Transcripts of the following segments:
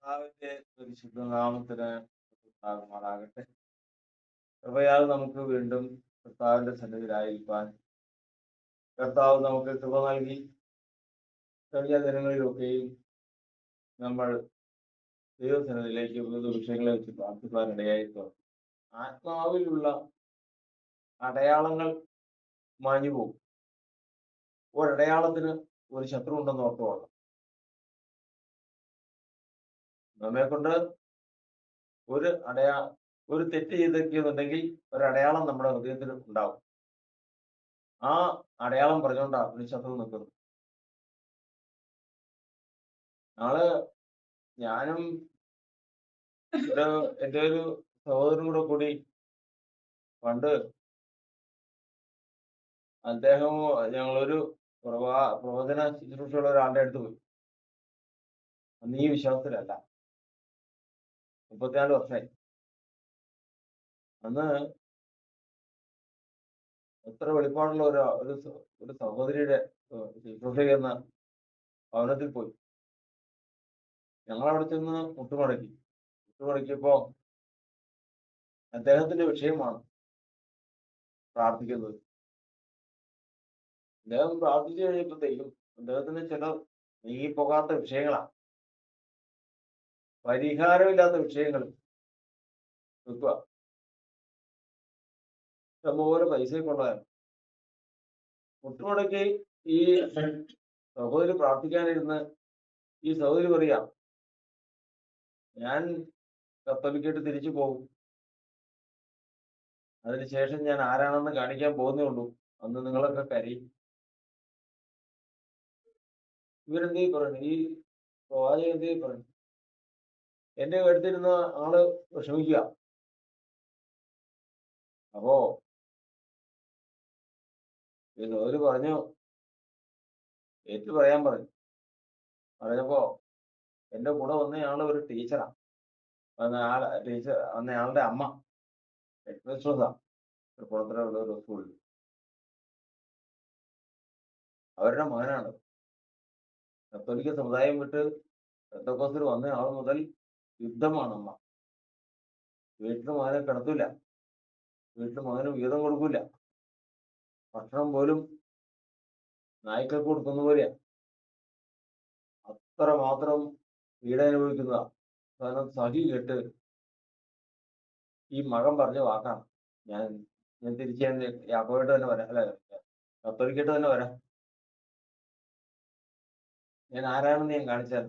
കർത്താവിന്റെ പരിശുദ്ധ നാമത്തിന് ഉണ്ടാകുമാറാകട്ടെ. കൃപയാൽ നമുക്ക് വീണ്ടും കർത്താവിന്റെ സന്നിധിയിലായിരിക്കാൻ കർത്താവ് നമുക്ക് കൃപ നൽകി. കഴിഞ്ഞ ദിനങ്ങളിലൊക്കെയും നമ്മൾ ദൈവസന്നിധിയിലേക്ക് വിവിധ വിഷയങ്ങളെ വെച്ച് പ്രാർത്ഥിക്കാനിടയായിട്ടുണ്ട്. ആത്മാവിലുള്ള അടയാളങ്ങൾ മാഞ്ഞു പോകും. ഒരടയാളത്തിന് ഒരു ശത്രു ഉണ്ടെന്ന് ഓർത്തോളാം. നമ്മെ കൊണ്ട് ഒരു തെറ്റ് ചെയ്തെന്നുണ്ടെങ്കിൽ ഒരടയാളം നമ്മുടെ ഹൃദയത്തിൽ ഉണ്ടാവും. ആ അടയാളം പറഞ്ഞുകൊണ്ടാണ് ഒരു ശത്രു നിൽക്കുന്നത്. നാളെ ഞാനും എൻ്റെ ഒരു സഹോദരനും കൂടി പണ്ട് അദ്ദേഹം ഞങ്ങളൊരു പ്രവചന ശുശ്രൂഷയുള്ള ഒരാളുടെ അടുത്ത് പോയി. അന്ന് ഈ വിശ്വാസത്തിലല്ല, 34 വർഷമായി. അന്ന് എത്ര വെളിപ്പാടുള്ള ഒരു സഹോദരിയുടെ ശുശ്രൂഷ ചെയ്യുന്ന ഭവനത്തിൽ പോയി. ഞങ്ങൾ അവിടെ ചെന്ന് മുട്ടുമടക്കിയപ്പോ അദ്ദേഹത്തിന്റെ വിഷയമാണ് പ്രാർത്ഥിക്കുന്നത്. അദ്ദേഹം പ്രാർത്ഥിച്ചു കഴിഞ്ഞപ്പോഴത്തേക്കും അദ്ദേഹത്തിന് ചില നീങ്ങിപ്പോകാത്ത വിഷയങ്ങളാണ്, പരിഹാരമില്ലാത്ത വിഷയങ്ങൾ വെക്കുക. ഇഷ്ടംപോലെ പൈസയൊക്കെ ഉള്ളതാണ്. മുട്ടുമടക്കി ഈ സഹോദരി പ്രാർത്ഥിക്കാനിരുന്ന് ഈ സഹോദരി പറയാം, ഞാൻ കത്തോലിക്കായിട്ട് തിരിച്ചു പോകും, അതിനുശേഷം ഞാൻ ആരാണെന്ന് കാണിക്കാൻ പോകുന്നേ ഉള്ളൂ, അന്ന് നിങ്ങളൊക്കെ കരയും. ഇവരെന്തേ പറഞ്ഞു, ഈ പ്രവാചകൻ എന്തേ പറഞ്ഞു, എന്റെ അടുത്തിരുന്ന ആള് വിഷമിക്കുക. അപ്പോ സഹോദരി പറഞ്ഞു, ഏറ്റു പറയാൻ പറഞ്ഞപ്പോ എന്റെ കൂടെ വന്നയാള് ഒരു ടീച്ചറാ. വന്നയാളുടെ അമ്മ ഹെഡ്മിസ്ട്രസ്സാ കുളത്തൂരുള്ള ഒരു സ്കൂളിൽ. അവരുടെ മകനാണ്. കത്തോലിക്ക സമുദായം വിട്ട് പെന്തക്കോസ്തിൽ വന്ന ആൾ മുതൽ യുദ്ധമാണ് അമ്മ. വീട്ടിൽ മകനെ കിടത്തൂല, വീട്ടിൽ മകന് വീതം കൊടുക്കൂല, ഭക്ഷണം പോലും നായ്ക്കൾക്ക് കൊടുക്കുന്ന പോലെയാ. അത്ര മാത്രം പീഡ അനുഭവിക്കുന്നതാ. കാരണം സഹി കേട്ട് ഈ മകൻ പറഞ്ഞ വാക്കാണ്, ഞാൻ തിരിച്ച് യാക്കോബായിട്ട് തന്നെ വരാം, അല്ല കത്തോലിക്കായിട്ട് തന്നെ വരാം, ഞാൻ ആരാണെന്ന് ഞാൻ കാണിച്ചാൽ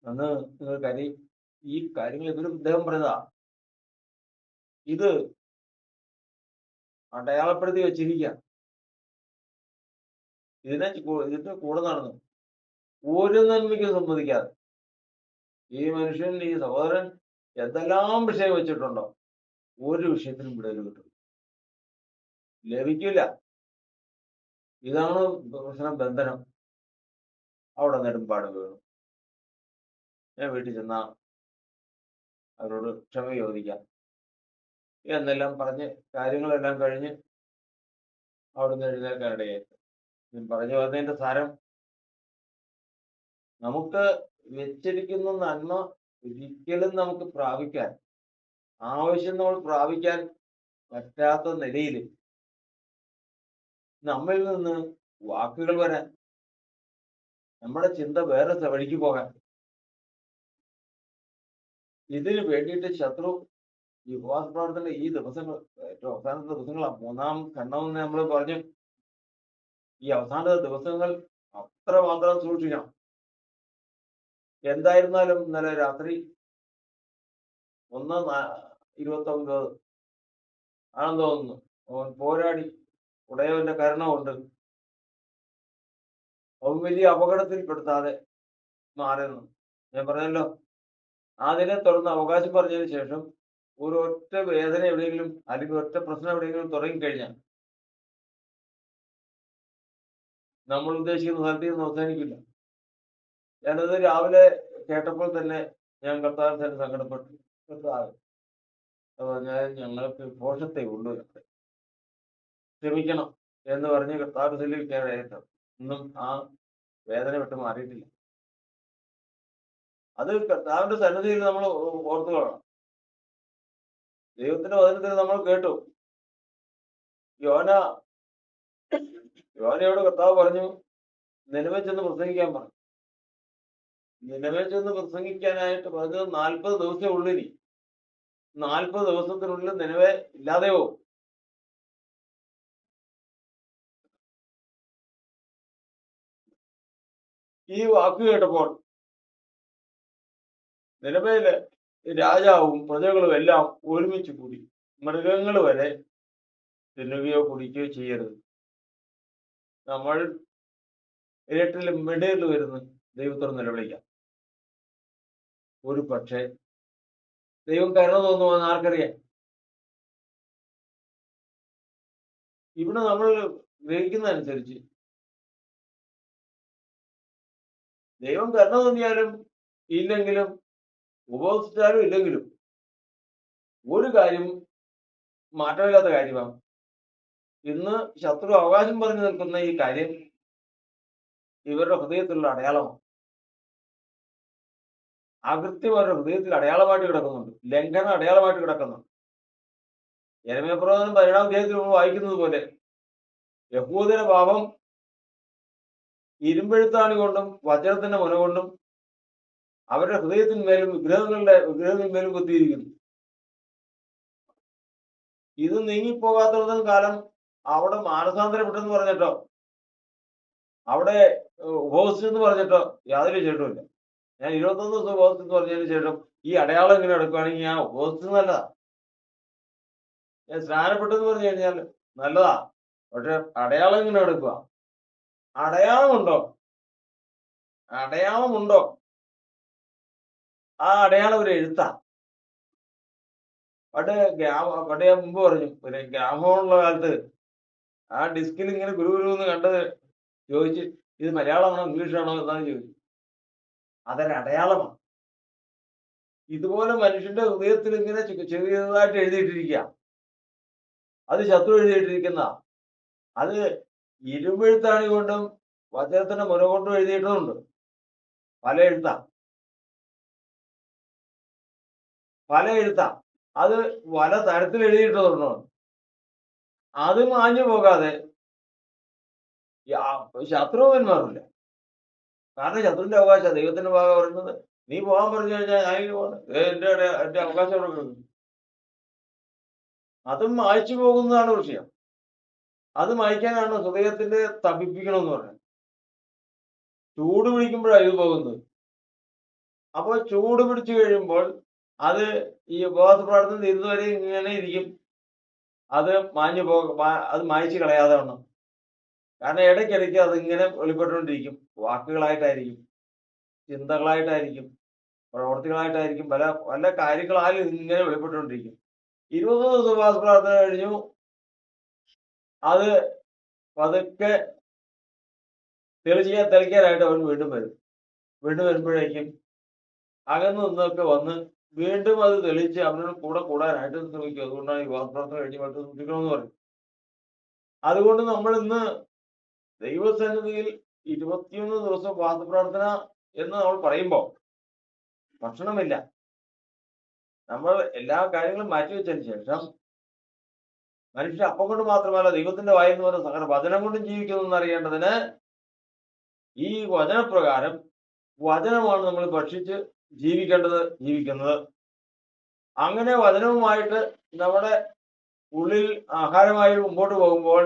അന്ന് നിങ്ങൾ കരയും. ഈ കാര്യങ്ങൾ ഇദ്ദേഹം പറഞ്ഞതാ. ഇത് അടയാളപ്പെടുത്തി വെച്ചിരിക്കുക. ഇതിന്റെ കൂടെ നടന്നു ഒരു നന്മയ്ക്കും സമ്മതിക്കാതെ ഈ മനുഷ്യൻ, ഈ സഹോദരൻ എന്തെല്ലാം വിഷയം വെച്ചിട്ടുണ്ടോ, ഒരു വിഷയത്തിനും വിടൽ കിട്ടും, ലഭിക്കില്ല. ഇതാണ് പ്രശ്നം, ബന്ധനം. അവിടെ നെടുമ്പാട് വീണു. ഞാൻ വീട്ടിൽ ചെന്നാ അവരോട് ക്ഷമ ചോദിക്കാം എന്നെല്ലാം പറഞ്ഞ് കാര്യങ്ങളെല്ലാം കഴിഞ്ഞ് അവിടുന്ന് എഴുന്നേൽക്കാനിടയായി. പറഞ്ഞു വന്നതിന്റെ സാരം, നമുക്ക് വെച്ചിരിക്കുന്ന നന്മ ഒരിക്കലും നമുക്ക് പ്രാപിക്കാൻ, ആവശ്യം നമ്മൾ പ്രാപിക്കാൻ പറ്റാത്ത നിലയിൽ നമ്മിൽ നിന്ന് വാക്കുകൾ വരാൻ, നമ്മുടെ ചിന്ത വേറെ വഴിക്ക് പോകാൻ, ഇതിന് വേണ്ടിയിട്ട് ശത്രു ഈ ഉപവാസ പ്രാർത്ഥന ഈ ദിവസങ്ങൾ, ഏറ്റവും അവസാനത്തെ ദിവസങ്ങളാണ്, 3-ാം ഖണ്ഡമെന്ന് നമ്മൾ പറഞ്ഞു. ഈ അവസാന ദിവസങ്ങൾ അത്രമാത്രം സൂക്ഷിക്കണം. എന്തായിരുന്നാലും ഇന്നലെ രാത്രി 1:29 ആണെന്ന് തോന്നുന്നു, അവൻ പോരാടി ഉടയവന്റെ കരുണ അവൻ വലിയ അപകടത്തിൽപ്പെടുത്താതെ മാറുന്നു. ഞാൻ പറഞ്ഞല്ലോ, അതിനെ തുടർന്ന് അവകാശം പറഞ്ഞതിന് ശേഷം ഒരൊറ്റ വേദന എവിടെയെങ്കിലും അല്ലെങ്കിൽ ഒറ്റ പ്രശ്നം എവിടെയെങ്കിലും തുടങ്ങിക്കഴിഞ്ഞാൽ നമ്മൾ ഉദ്ദേശിക്കുന്ന സ്ഥലത്ത് നിന്ന് അവസാനിക്കില്ല. ഞാനത് രാവിലെ കേട്ടപ്പോൾ തന്നെ ഞാൻ കർത്താവിൽ തന്നെ സങ്കടപ്പെട്ടു. കർത്താവ് പറഞ്ഞാൽ ഞങ്ങൾക്ക് പോഷത്തെ ഉള്ളൂ, ക്ഷമിക്കണം എന്ന് പറഞ്ഞ് കർത്താവ് ചെല്ലിക്കാനായിട്ട് ഇന്നും ആ വേദന വിട്ട് മാറിയിട്ടില്ല. അത് കർത്താവിന്റെ സന്നിധിയിൽ നമ്മൾ ഓർത്തു കൊള്ളണം. ദൈവത്തിന്റെ വചനത്തിൽ നമ്മൾ കേട്ടു, യോന യോനയോട് കർത്താവ് പറഞ്ഞു, നിലവിൽ ചെന്ന് പ്രസംഗിക്കാൻ പറഞ്ഞു. നിലവിൽ ചെന്ന് പ്രസംഗിക്കാനായിട്ട് പറഞ്ഞത് 40 ദിവസമേ ഉള്ളിനി. 40 ദിവസത്തിനുള്ളിൽ നിലവെ ഇല്ലാതെയോ. ഈ വാക്ക് കേട്ടപ്പോൾ നിലവിലെ രാജാവും പ്രജകളും എല്ലാം ഒരുമിച്ച് കൂടി, മൃഗങ്ങൾ വരെ തിന്നുകയോ കുടിക്കുകയോ ചെയ്യരുത്, നമ്മൾ ഇരട്ടിലും മിടയിൽ വരുന്ന ദൈവത്തോട് നിലവിളിക്കാം. ഒരു പക്ഷേ ദൈവം കരുണ തോന്നുമെന്ന് ആർക്കറിയാം? ഇവിടെ നമ്മൾ ഗ്രഹിക്കുന്നതനുസരിച്ച് ദൈവം കരുണ തോന്നിയാലും ഇല്ലെങ്കിലും, ഉപവസിച്ചാലും ഇല്ലെങ്കിലും, ഒരു കാര്യം മാറ്റമില്ലാത്ത കാര്യമാണ്. ഇന്ന് ശത്രു അവകാശം പറഞ്ഞു നിൽക്കുന്ന ഈ കാര്യം ഇവരുടെ ഹൃദയത്തിലുള്ള അടയാളമാണ്. അകൃത്യം അവരുടെ ഹൃദയത്തിൽ അടയാളമായിട്ട് കിടക്കുന്നുണ്ട്, ലംഘനം അടയാളമായിട്ട് കിടക്കുന്നുണ്ട്. യെരമ്യാ പ്രവചനം 17-ാം അധ്യായത്തിൽ നമ്മൾ വായിക്കുന്നത് പോലെ യഹൂദരുടെ പാപം ഇരുമ്പെഴുത്താണി കൊണ്ടും വജ്രത്തിന്റെ മുന കൊണ്ടും അവരുടെ ഹൃദയത്തിന്മേലും വിഗ്രഹത്തിന്മേലും കുത്തിയിരിക്കുന്നു. ഇത് നീങ്ങിപ്പോകാത്തിടത്തോളം കാലം അവിടെ മാനസാന്തരപ്പെട്ടെന്ന് പറഞ്ഞിട്ടോ, അവിടെ ഉപവസിച്ചെന്ന് പറഞ്ഞിട്ടോ യാതൊരു ചേട്ടമില്ല. ഞാൻ 21 ദിവസം ഉപവസിച്ചെന്ന് പറഞ്ഞതിന് ശേഷം ഈ അടയാളം ഇങ്ങനെ എടുക്കുകയാണെങ്കിൽ ഞാൻ ഉപവസിച്ചത് നല്ലതാ. ഞാൻ സ്നാനപ്പെട്ടെന്ന് പറഞ്ഞു കഴിഞ്ഞാൽ നല്ലതാ. പക്ഷെ അടയാളം ഇങ്ങനെ എടുക്കുക. അടയാളമുണ്ടോ? അടയാളമുണ്ടോ? ആ അടയാളം ഒരു എഴുത്താ. പണ്ട് ഞാൻ മുമ്പ് പറഞ്ഞു, ഒരു ഗ്രാമമുള്ള കാലത്ത് ആ ഡിസ്കിൽ ഇങ്ങനെ ഗുരുഗുരുന്ന് കണ്ടത് ചോദിച്ച്, ഇത് മലയാളമാണോ ഇംഗ്ലീഷാണോ എന്നാണ് ചോദിച്ചു. അതൊരടയാളമാണ്. ഇതുപോലെ മനുഷ്യന്റെ ഹൃദയത്തിൽ ഇങ്ങനെ ചെറിയതായിട്ട് എഴുതിയിട്ടിരിക്കുക. അത് ശത്രു എഴുതിയിട്ടിരിക്കുന്ന, അത് ഇരുമ്പെഴുത്താണി കൊണ്ടും വജ്രത്തിന്റെ മുന കൊണ്ടും എഴുതിയിട്ടുണ്ട്. പല എഴുത്താ, പല എഴുത്താ. അത് പല തരത്തിൽ എഴുതിയിട്ടുണ്ട്. അത് മാഞ്ഞു പോകാതെ ശത്രുവന്മാരില്ല. കാരണം ശത്രുവിന്റെ അവകാശം, ദൈവത്തിന്റെ ഭാഗം പറയുന്നത്, നീ പോകാൻ പറഞ്ഞു കഴിഞ്ഞാൽ ഞാൻ പോകുന്നത് എന്റെ അവകാശം അവിടെ കിടക്കുന്നു. അതും മായ്ച്ചു പോകുന്നതാണ് വിഷയം. അത് മായ്ക്കാനാണ് ഹൃദയത്തിന്റെ തപിപ്പിക്കണമെന്ന് പറയുന്നത്. ചൂട് പിടിക്കുമ്പോഴാണ് ഇത് പോകുന്നത്. അപ്പോൾ ചൂട് പിടിച്ചു കഴിയുമ്പോൾ അത് ഈ ഉപവാസ പ്രാർത്ഥന തീരുന്നവരെ ഇങ്ങനെ ഇരിക്കും. അത് അത് മായ്ച്ചു കളയാതെ വേണം. കാരണം ഇടയ്ക്കിടയ്ക്ക് അത് ഇങ്ങനെ വെളിപ്പെട്ടുകൊണ്ടിരിക്കും. വാക്കുകളായിട്ടായിരിക്കും, ചിന്തകളായിട്ടായിരിക്കും, പ്രവർത്തികളായിട്ടായിരിക്കും, പല പല കാര്യങ്ങളാലും ഇങ്ങനെ വെളിപ്പെട്ടുകൊണ്ടിരിക്കും. 20 ദിവസം ഉപവാസ പ്രാർത്ഥന കഴിഞ്ഞു. അത് പതുക്കെ തെളിക്കാനായിട്ട് അവൻ വീണ്ടും വരും. വീണ്ടും വരുമ്പോഴേക്കും അകന്നു നിന്നൊക്കെ വന്ന് വീണ്ടും അത് തെളിച്ച് അവനോട് കൂടെ കൂടാനായിട്ട് ശ്രമിക്കും. അതുകൊണ്ടാണ് ഈ ഉപവാസ പ്രാർത്ഥന കഴിഞ്ഞ് മറ്റു സൂക്ഷിക്കണമെന്ന് പറയും. അതുകൊണ്ട് നമ്മൾ ഇന്ന് ദൈവസന്നിധിയിൽ 21 ദിവസം ഉപവാസ പ്രാർത്ഥന എന്ന് നമ്മൾ പറയുമ്പോൾ ഭക്ഷണമില്ല. നമ്മൾ എല്ലാ കാര്യങ്ങളും മാറ്റിവെച്ചതിന് ശേഷം മനുഷ്യ അപ്പം കൊണ്ട് മാത്രമല്ല ദൈവത്തിന്റെ വായെന്ന് പറയുന്ന സകല വചനം കൊണ്ടും ജീവിക്കുന്നു അറിയേണ്ടതിന് ഈ വചനപ്രകാരം വചനമാണ് നമ്മൾ ഭക്ഷിച്ച് ജീവിക്കുന്നത്. അങ്ങനെ വചനവുമായിട്ട് നമ്മുടെ ഉള്ളിൽ ആഹാരമായി മുമ്പോട്ട് പോകുമ്പോൾ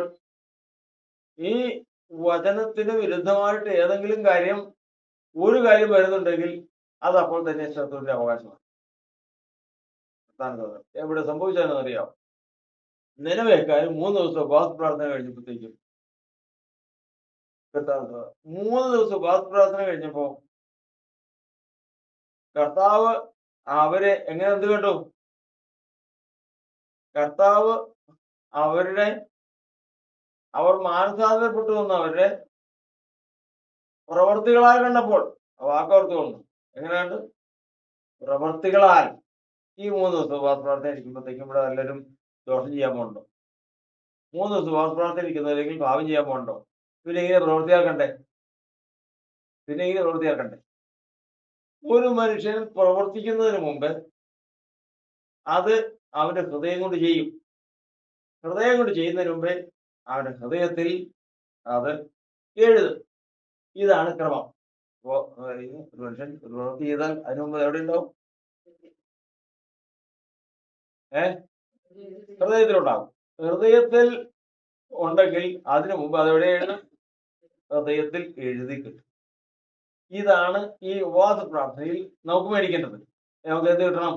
ഈ വചനത്തിന് വിരുദ്ധമായിട്ട് ഏതെങ്കിലും ഒരു കാര്യം വരുന്നുണ്ടെങ്കിൽ അത് അപ്പോൾ തന്നെ ശത്രുവിന്റെ അവകാശമാണ്. എവിടെ സംഭവിച്ചതെന്ന് അറിയാം. നിലവേക്കാർ 3 ദിവസം ഉപവാസ പ്രാർത്ഥന കഴിഞ്ഞപ്പോഴത്തേക്കും 3 ദിവസം ഉപവാസ പ്രാർത്ഥന കഴിഞ്ഞപ്പോ കർത്താവ് അവരെ എങ്ങനെ എന്ത് കേട്ടു? കർത്താവ് അവർ മാനസാന്തരപ്പെട്ടു വന്നു അവരുടെ പ്രവർത്തികളാൽ കണ്ടപ്പോൾ. വാക്കോർത്ത് വന്നു. എങ്ങനെയാണ്? പ്രവർത്തികളാൽ. ഈ 3 ദിവസം ഉപവാസ പ്രാർത്ഥന ഇരിക്കുമ്പോഴത്തേക്കും ഇവിടെ എല്ലാവരും ദോഷം ചെയ്യാൻ പോകണ്ടോ? 3 ദിവസം ഉപവാസ പ്രാർത്ഥന ഇരിക്കുന്നവരെങ്കിൽ പാപം ചെയ്യാൻ പോകണ്ടോ? പിന്നെ ഇങ്ങനെ പ്രവൃത്തിയാക്കണ്ടേ? ഒരു മനുഷ്യൻ പ്രവർത്തിക്കുന്നതിന് മുമ്പ് അത് അവന്റെ ഹൃദയം കൊണ്ട് ചെയ്യും. ഹൃദയം കൊണ്ട് ചെയ്യുന്നതിന് മുമ്പേ അവന്റെ ഹൃദയത്തിൽ അത് എഴുതും. ഇതാണ് ക്രമം. അപ്പോ ഒരു മനുഷ്യൻ ഒരു പ്രവൃത്തി ചെയ്താൽ അതിനു മുമ്പ് എവിടെ ഉണ്ടാവും? ഹൃദയത്തിലുണ്ടാകും. ഹൃദയത്തിൽ ഉണ്ടെങ്കിൽ അതിനു മുമ്പ് അതെവിടെ എഴുതും? ഹൃദയത്തിൽ എഴുതി കിട്ടും. ഇതാണ് ഈ ഉപവാസ പ്രാർത്ഥനയിൽ നമുക്ക് മേടിക്കേണ്ടത്. നമുക്ക് എന്ത് കിട്ടണം?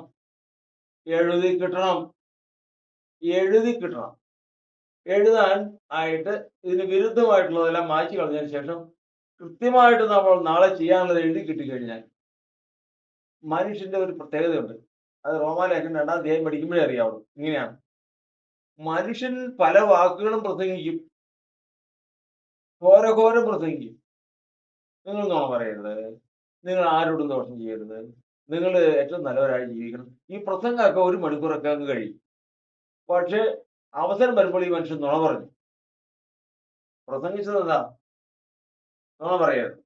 എഴുതി കിട്ടണം. എഴുതി കിട്ടണം. എഴുതാൻ ആയിട്ട് ഇതിന് വിരുദ്ധമായിട്ടുള്ളതെല്ലാം മായ്ച്ചു കളഞ്ഞതിന് ശേഷം കൃത്യമായിട്ട് നമ്മൾ നാളെ ചെയ്യാനുള്ളത് എഴുതി കിട്ടിക്കഴിഞ്ഞാൽ മനുഷ്യന്റെ ഒരു പ്രത്യേകതയുണ്ട്. അത് റോമാലേഖനം 2-ാം അധ്യായം പഠിക്കുമ്പോഴേ അറിയാവുള്ളൂ. ഇങ്ങനെയാണ്, മനുഷ്യൻ പല വാക്കുകളും പ്രസംഗിക്കും, ഘോരഘോരം പ്രസംഗിക്കും. നിങ്ങൾ നുണ പറയരുത്, നിങ്ങൾ ആരോടും ദോഷം ചെയ്യരുത്, നിങ്ങൾ ഏറ്റവും നല്ലവരായി ജീവിക്കണം. ഈ പ്രസംഗമൊക്കെ 1 മണിക്കൂറൊക്കെ അങ്ങ് കഴിയും. പക്ഷേ അവസരം വരുമ്പോൾ ഈ മനുഷ്യൻ നുണ പറഞ്ഞു. പ്രസംഗിച്ചത് എന്താ? നുണ പറയരുത്.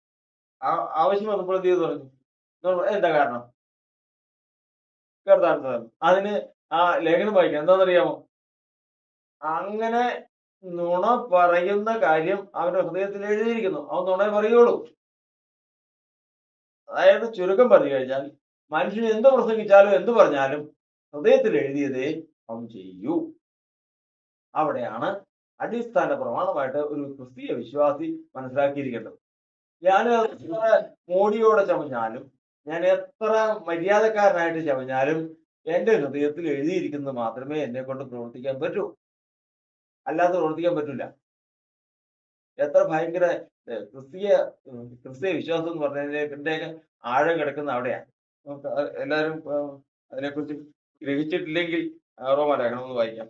ആവശ്യം വന്നപ്പോൾ എന്ത് ചെയ്തു പറഞ്ഞു? എന്താ കാരണം? അതിന് ആ ലേഖനം വായിക്കാം. എന്താണെന്നറിയാമോ? അങ്ങനെ നുണ പറയുന്ന കാര്യം അവന്റെ ഹൃദയത്തിൽ എഴുതിയിരിക്കുന്നു. അവൻ നുണ പറയുള്ളൂ. അതായത് ചുരുക്കം പറഞ്ഞു കഴിഞ്ഞാൽ മനുഷ്യൻ എന്ത് പ്രസംഗിച്ചാലും എന്ത് പറഞ്ഞാലും ഹൃദയത്തിൽ എഴുതിയതേ അവൻ ചെയ്യൂ. അവിടെയാണ് അടിസ്ഥാന പ്രമാണമായിട്ട് ഒരു ക്രിസ്തീയ വിശ്വാസി മനസ്സിലാക്കിയിരിക്കേണ്ടത്. ഞാൻ എത്ര മോടിയോടെ ചമഞ്ഞാലും, ഞാൻ എത്ര മര്യാദക്കാരനായിട്ട് ചമഞ്ഞാലും എന്റെ ഹൃദയത്തിൽ എഴുതിയിരിക്കുന്നത് മാത്രമേ എന്നെ കൊണ്ട് പ്രവർത്തിക്കാൻ പറ്റൂ. അല്ലാതെ പ്രവർത്തിക്കാൻ പറ്റില്ല. എത്ര ഭയങ്കര ക്രിസ്തീയ വിശ്വാസം എന്ന് പറഞ്ഞതിൻ്റെയൊക്കെ ആഴം കിടക്കുന്ന അവിടെയാണ്. എല്ലാവരും അതിനെക്കുറിച്ച് ഗ്രഹിച്ചിട്ടില്ലെങ്കിൽ റോമാലേഖനം ഒന്ന് വായിക്കാം.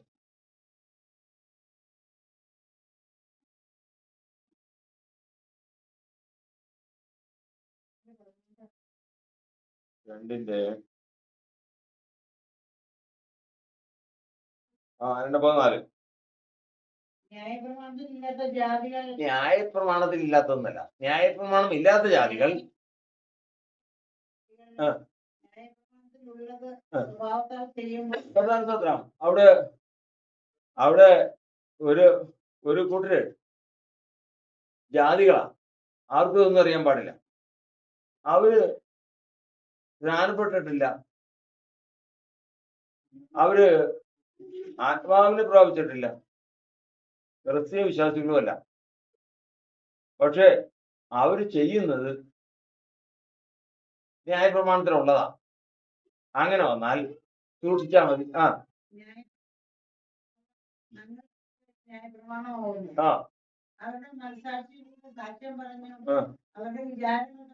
2:14. ന്യായപ്രമാണത്തിൽ ഇല്ലാത്തതൊന്നല്ല, ന്യായപ്രമാണം ഇല്ലാത്ത ജാതികൾ അവിടെ അവിടെ ഒരു കൂട്ടര് ജാതികളാ, ആർക്കും ഇതൊന്നും അറിയാൻ പാടില്ല. അവര് സ്നാനപ്പെട്ടിട്ടില്ല, അവര് ആത്മാവിനെ പ്രാപിച്ചിട്ടില്ല, ക്രിസ്തീയ വിശ്വാസികളുമല്ല. പക്ഷെ അവര് ചെയ്യുന്നത് ന്യായപ്രമാണത്തിലുള്ളതാ. അങ്ങനെ വന്നാൽ സൂക്ഷിച്ചാ മതി. അവരുടെ മനസാക്ഷിയുടെ സാക്ഷ്യം പറഞ്ഞു അവരുടെ വിചാരങ്ങൾ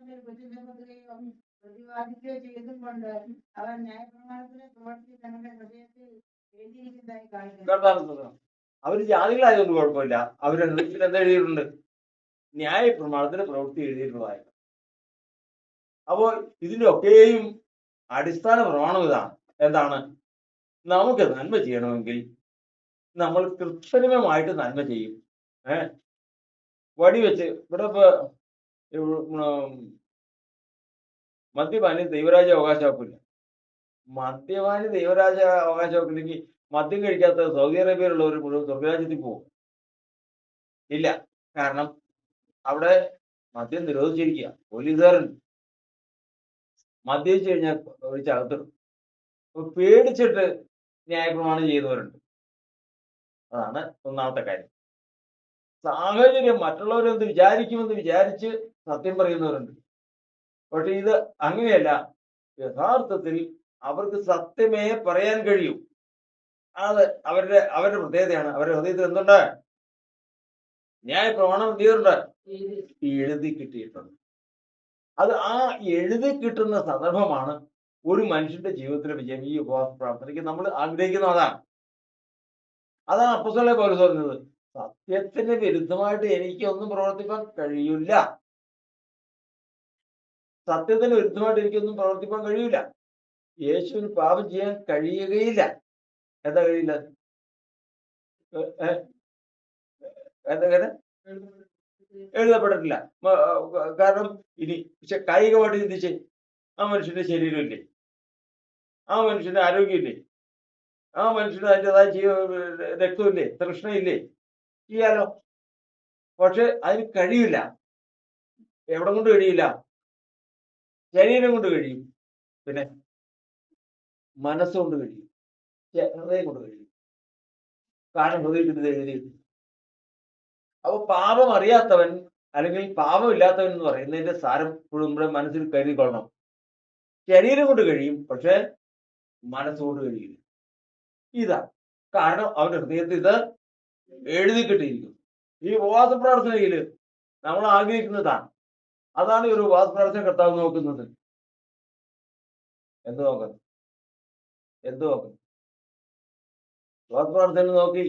പ്രതിപാദിക്കുകയോ ചെയ്തും കൊണ്ട് അവർ ന്യായപ്രമാണത്തിലെ പ്രവർത്തി തങ്ങളുടെ ഹൃദയത്തിൽ എഴുതിയിരിക്കുന്നതായി കാണിക്കുന്നു. അവര് ജാതികളായതുകൊണ്ട് കുഴപ്പമില്ല. അവരുടെ ഹൃദയത്തിൽ എന്താ എഴുതിയിട്ടുണ്ട്? ന്യായപ്രമാണത്തിന്റെ പ്രവൃത്തി എഴുതിയിട്ടുള്ളതായിരുന്നു. അപ്പോൾ ഇതിന്റെ ഒക്കെയും അടിസ്ഥാന പ്രമാണം ഇതാണ്. എന്താണ്? നമുക്ക് നന്മ ചെയ്യണമെങ്കിൽ നമ്മൾ കൃത്രിമമായിട്ട് നന്മ ചെയ്യും. വടി വെച്ച് ഇവിടെ ഇപ്പൊ മദ്യപാനി ദൈവരാജ അവകാശമാക്കില്ല. മദ്യപാനി ദൈവരാജ അവകാശമാക്കില്ലെങ്കിൽ മദ്യം കഴിക്കാത്ത സൗദി അറേബ്യയിലുള്ളവർ മുഴുവൻ സ്വർഗരാജ്യത്തിൽ പോകും. ഇല്ല, കാരണം അവിടെ മദ്യം നിരോധിച്ചിരിക്കുക. പോലീസുകാരുണ്ട്. മദ്യപിച്ചു കഴിഞ്ഞാൽ ഒഴിച്ചകത്തിടും. പേടിച്ചിട്ട് ന്യായപ്രമാണം ചെയ്യുന്നവരുണ്ട്. അതാണ് ഒന്നാമത്തെ കാര്യം. സാഹചര്യം മറ്റുള്ളവരെന്ത് വിചാരിക്കുമെന്ന് വിചാരിച്ച് സത്യം പറയുന്നവരുണ്ട്. പക്ഷെ ഇത് അങ്ങനെയല്ല. യഥാർത്ഥത്തിൽ അവർക്ക് സത്യമേ പറയാൻ കഴിയൂ. അത് അവരുടെ പ്രത്യേകതയാണ്. അവരുടെ ഹൃദയത്തിൽ എന്തുണ്ട്? ന്യായപ്രമാണം എന്തുണ്ട്? എഴുതി കിട്ടിയിട്ടുണ്ട്. അത് ആ എഴുതി കിട്ടുന്ന സന്ദർഭമാണ് ഒരു മനുഷ്യന്റെ ജീവിതത്തിലെ വിജയം. ഈ ഉപവാസ പ്രാർത്ഥനയ്ക്ക് നമ്മൾ ആഗ്രഹിക്കുന്ന അതാണ് അപ്പോസ്തലനായ പൗലോസ് പറഞ്ഞത്. സത്യത്തിന് വിരുദ്ധമായിട്ട് എനിക്കൊന്നും പ്രവർത്തിക്കാൻ കഴിയില്ല. സത്യത്തിന് വിരുദ്ധമായിട്ട് എനിക്കൊന്നും പ്രവർത്തിക്കാൻ കഴിയില്ല. യേശുവിന് പാപം ചെയ്യാൻ കഴിയുകയില്ല. എന്താ കഴിയില്ല? എന്താ എഴുതപ്പെട്ടിട്ടില്ല. കാരണം ഇനി പക്ഷെ കായികമായിട്ട് ചിന്തിച്ചേ, ആ മനുഷ്യന്റെ ശരീരമില്ലേ? ആ മനുഷ്യന്റെ ആരോഗ്യമില്ലേ? ആ മനുഷ്യന് അതിൻ്റെതായ രക്തമില്ലേ? തൃഷ്ണയില്ലേ? ചെയ്യാലോ. പക്ഷെ അതിന് കഴിയില്ല. എവിടെ കൊണ്ട് കഴിയില്ല? ശരീരം കൊണ്ട് കഴിയും. പിന്നെ മനസ്സുകൊണ്ട് കഴിയും. ഹൃദയം കൊണ്ട് കഴിയും. കാരണം ഹൃദയത്തിൽ ഇത് എഴുതിയിട്ടുണ്ട്. അപ്പൊ പാപം അറിയാത്തവൻ അല്ലെങ്കിൽ പാപമില്ലാത്തവൻ എന്ന് പറയുന്നതിന്റെ സാരം നമ്മുടെ മനസ്സിൽ കരുതിക്കൊള്ളണം. ശരീരം കൊണ്ട് കഴിയും, പക്ഷെ മനസ്സുകൊണ്ട് കഴിയില്ല. ഇതാ കാരണം അവന്റെ ഹൃദയത്തിൽ ഇത് എഴുതി കിട്ടിയിരിക്കുന്നു. ഈ ഉപവാസ പ്രാർത്ഥനയിൽ നമ്മൾ ആഗ്രഹിക്കുന്നതാണ്. അതാണ് ഈ ഒരു ഉപവാസ പ്രാർത്ഥന കർത്താവ് നോക്കുന്നത്. എന്ത് നോക്കുന്നത്? ഉപവാസ പ്രാർത്ഥന നോക്കി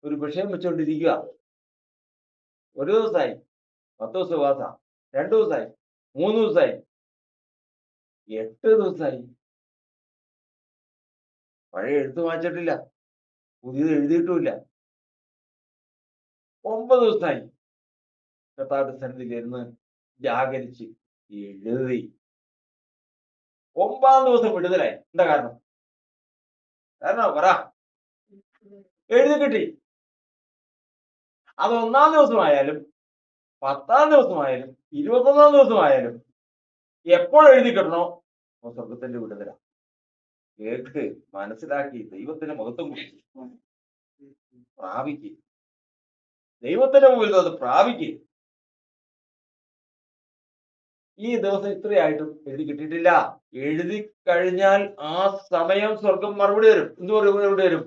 ഒരു വിഷയം വെച്ചുകൊണ്ടിരിക്കുക. ഒരു ദിവസമായി, 10 ദിവസം ഉപവാസ, 2 ദിവസമായി, 3 ദിവസമായി, 8 ദിവസമായി. പഴയ എഴുത്ത് വായിച്ചിട്ടില്ല, പുതിയത് എഴുതിയിട്ടുമില്ല. 9 ദിവസമായി കർത്താവിന്റെ സന്നിധിയിൽ ഇരുന്ന് ജാഗരിച്ച് എഴുതി. 9-ാം ദിവസം വിടുതലായി. എന്താ കാരണം? പറ. എഴുതി കിട്ടി. അത് 1-ാം ദിവസമായാലും 10-ാം ദിവസമായാലും 21-ാം ദിവസമായാലും എപ്പോൾ എഴുതി കിട്ടണോ സ്വർഗത്തിന്റെ വിടുതല. കേൾക്ക്, മനസ്സിലാക്കി, ദൈവത്തിന്റെ മഹത്വം പ്രാപിക്കുക. ദൈവത്തിന്റെ മുമ്പിൽ അത് പ്രാപിക്കുക. ഈ ദിവസം ഇത്രയായിട്ടും എഴുതി കിട്ടിയിട്ടില്ല. എഴുതി കഴിഞ്ഞാൽ ആ സമയം സ്വർഗം മറുപടി വരും. എന്ത് മറുപടി വരും?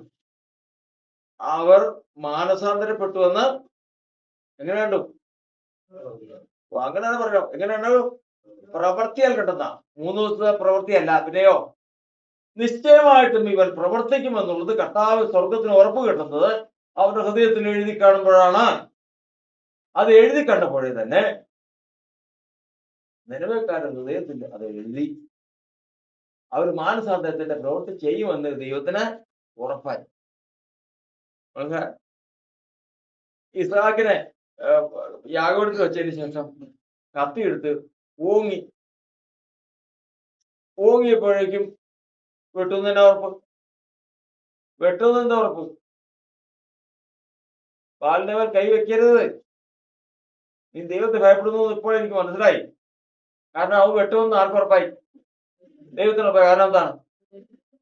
അവർ മാനസാന്തരപ്പെട്ടുവെന്ന് എങ്ങനെ കണ്ടു? അങ്ങനെ പറയാം. എങ്ങനെയാണ്? പ്രവൃത്തിയാൽ കിട്ടുന്ന 3 ദിവസത്തെ പ്രവൃത്തിയല്ല. പിന്നെയോ നിശ്ചയമായിട്ടും ഇവൻ പ്രവർത്തിക്കുമെന്നുള്ളത് കർത്താവ് സ്വർഗത്തിന് ഉറപ്പ് കിട്ടുന്നത് അവരുടെ ഹൃദയത്തിൽ എഴുതി കാണുമ്പോഴാണ്. അത് എഴുതി കണ്ടപ്പോഴേ തന്നെ നിലവേക്കാരുടെ ഹൃദയത്തിൽ അത് എഴുതി. അവർ മാനസാന്തരത്തിന്റെ പ്രവൃത്തി ചെയ്യുമെന്ന് ദൈവത്തിന് ഉറപ്പായി. ഇസ്ഹാക്കിനെ യാഗപീഠത്തിൽ വെച്ചതിന് ശേഷം കത്തിയെടുത്ത് ഓങ്ങിയപ്പോഴേക്കും വെട്ടുന്നതിന്റെ ഉറപ്പ്. പാലിന്റെ മേൽ കൈവയ്ക്കരുത്, നീ ദൈവത്തെ ഭയപ്പെടുന്നു ഇപ്പോൾ എനിക്ക് മനസ്സിലായി. കാരണം അവൻ വെട്ടുമെന്ന് ആർക്കുറപ്പായി? ദൈവത്തിനുറപ്പായി. കാരണം എന്താണ്?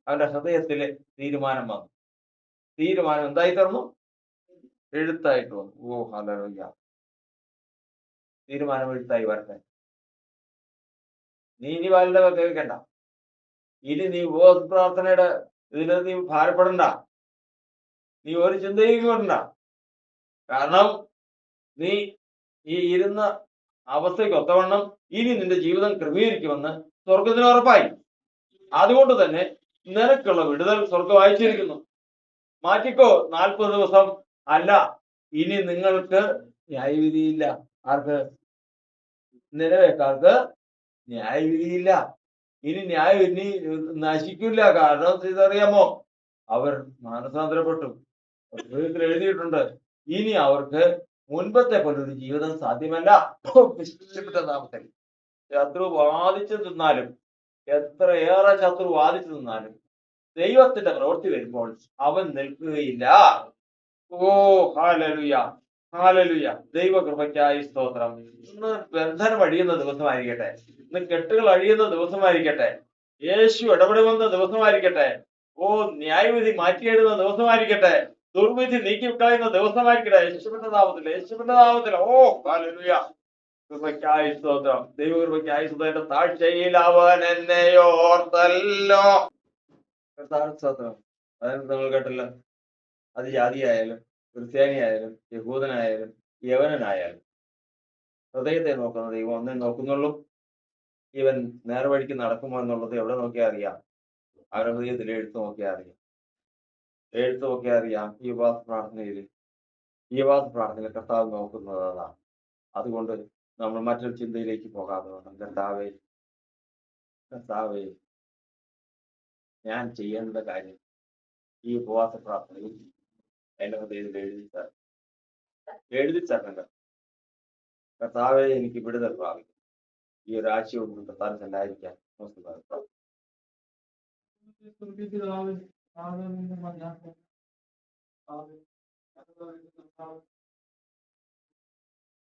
അവന്റെ ഹൃദയത്തിലെ തീരുമാനം വന്നു. തീരുമാനം എന്തായി തീർന്നു? എഴുത്തായിട്ട് വന്നു. ഓ ഹല്ലേലൂയ. തീരുമാനം എഴുത്തായി വരട്ടെ. നീ ഇനി പാലിന്റെ മേൽ കൈവയ്ക്കണ്ട. ഇനി നീ ഉപവാസ പ്രാർത്ഥനയുടെ ഇതിൽ നീ ഭാരപ്പെടണ്ട. നീ ഒരു ചിന്തയും കൊണ്ട. കാരണം നീ ഈ ഇരുന്ന അവസ്ഥയ്ക്ക് ഒത്തവണ്ണം ഇനി നിന്റെ ജീവിതം ക്രമീകരിക്കുമെന്ന് സ്വർഗത്തിന് ഉറപ്പായി. അതുകൊണ്ട് തന്നെ നിനക്കുള്ള വിടുതൽ സ്വർഗം അയച്ചിരിക്കുന്നു. മാറ്റിക്കോ. 40 ദിവസം അല്ല, ഇനി നിങ്ങൾക്ക് ന്യായവിധിയില്ല. ആർക്ക്? നിലവേക്കാർക്ക് ന്യായവിധിയില്ല. ഇനി ന്യായവിധി നശിക്കില്ല. കാരണം ഇതറിയാമോ? അവർ മാനസാന്തരപ്പെട്ടു. ഹൃദയത്തിൽ എഴുതിയിട്ടുണ്ട്. ഇനി അവർക്ക് മുൻപത്തെ പോലൊരു ജീവിതം സാധ്യമല്ല. നാമത്തിൽ ശത്രു വാദിച്ചു നിന്നാലും, എത്രയേറെ ശത്രു വാദിച്ചു നിന്നാലും ദൈവത്തിന്റെ പ്രവൃത്തി വരുമ്പോൾ അവൻ നിൽക്കുകയില്ല. ഓ ഹല്ലേലൂയ, ഹല്ലേലൂയ. ദൈവകൃപയ്ക്കായി സ്തോത്രം. ഇന്ന് ബന്ധനം അഴിയുന്ന ദിവസമായിരിക്കട്ടെ. ഇന്ന് കെട്ടുകൾ അഴിയുന്ന ദിവസമായിരിക്കട്ടെ. യേശു ഇടപെടുമെന്ന ദിവസമായിരിക്കട്ടെ. ഓ ന്യായവിധി മാറ്റിയെഴുതുന്ന ദിവസമായിരിക്കട്ടെ. ദുർവിധി നീക്കിക്കളയുന്ന ദിവസമായിരിക്കട്ടെ. യേശുവിന്റെ നാമത്തിൽ. ഓ ഹല്ലേലൂയ. കൃപയ്ക്കായി സ്തോത്രം. ദൈവകൃപയ്ക്കായി സ്തോത്രം. താഴ്ചയിൽ അവൻ എന്നെ ഓർത്തല്ലോ. സ്തോത്രം. അതായത് നിങ്ങൾ കേട്ടല്ലോ. അത് ജാതിയായാലും ക്രിസ്ത്യാനിയായാലും യഹൂദനായാലും യവനനായാലും ഹൃദയത്തെ നോക്കുന്ന ദൈവം ഒന്നേ നോക്കുന്നുള്ളൂ. ഇവൻ നേർവഴിക്ക് നടക്കുമോ എന്നുള്ളത് എവിടെ നോക്കിയാൽ അറിയാം? അവരുടെ ഹൃദയത്തിൽ എഴുത്ത് നോക്കിയാൽ അറിയാം. ഈ ഉപവാസ പ്രാർത്ഥനയിൽ കർത്താവ് നോക്കുന്നത് അതാണ്. അതുകൊണ്ട് നമ്മൾ മറ്റൊരു ചിന്തയിലേക്ക് പോകാതെ വേണം. കർത്താവേ ഞാൻ ചെയ്യേണ്ട കാര്യം ഈ ഉപവാസ പ്രാർത്ഥനയിൽ എന്റെ ഹൃദയത്തിൽ എഴുതി തരേണ്ട. കർത്താവെ എനിക്ക് വിടുതൽ പ്രാപിക്കും. ഈ ഒരു ആശയം കർത്താവിന് സല്ലായിരിക്കാം. നമസ്കാരം. സ്തുതിപിതാവേ, ആദരവിന്റെ മധ്യാഹ്നം, ആമേൻ.